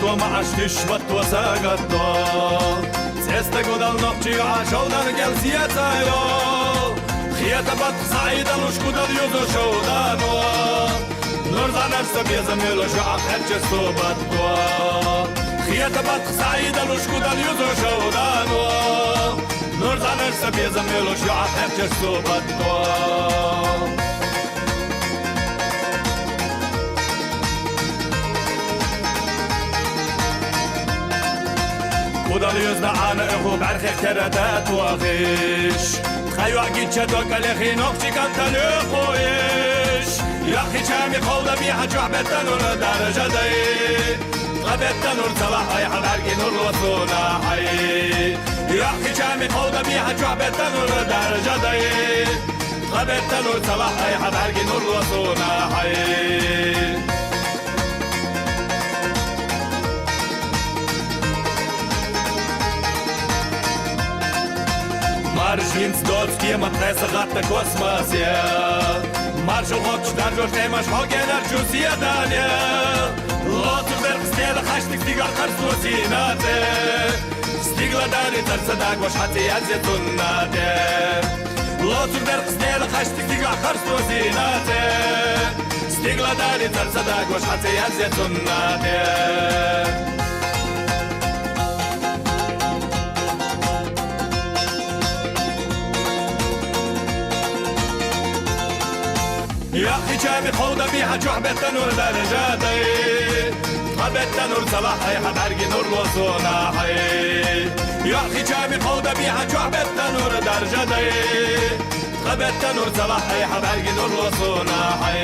وما عشتش وتوساقطو سيستا قدال نقشي عاشودان قل سياتايو خياتا بات سعيدا وش قدال يوزو شودانو نورزان ارسا بيزميلو شعب حرچ صوبتو خياتا بات سعيدا وش قدال يوزو شودانو نورزان ارسا بيزميلو شعب حرچ صوبتو خدا لیزنا آن اخو برخی کردت واقعش خیو اگه چطور کلی خینوک چی کن تلی خویش یخی چمی خولده بی حجوح بتنور درجه دی قبتنور صلاح های حبرگی نور وصونا حی یخی چمی خولده بی حجوح بتنور درجه دی قبتنور صلاح های حبرگی نور وصونا حی Marš ins dotski matresa gatta kosmosje Marš u hoć darđoš nemaš hogenar čusija dalje Lotu verk stjela haštik stigal karstvo sinate Stigla dani tarca dagvaš hati jadze tunnate Lotu verk stjela haštik stigal karstvo sinate Stigla dani tarca dagvaš hati jadze tunnate يا أخي جامي خوضة بيها جوح بالتنور درجاتي بالتنور صلاحي حبرقي نور وصوناحي يا أخي جامي خوضة بيها جوح بالتنور درجاتي بالتنور صلاحي حبرقي نور وصوناحي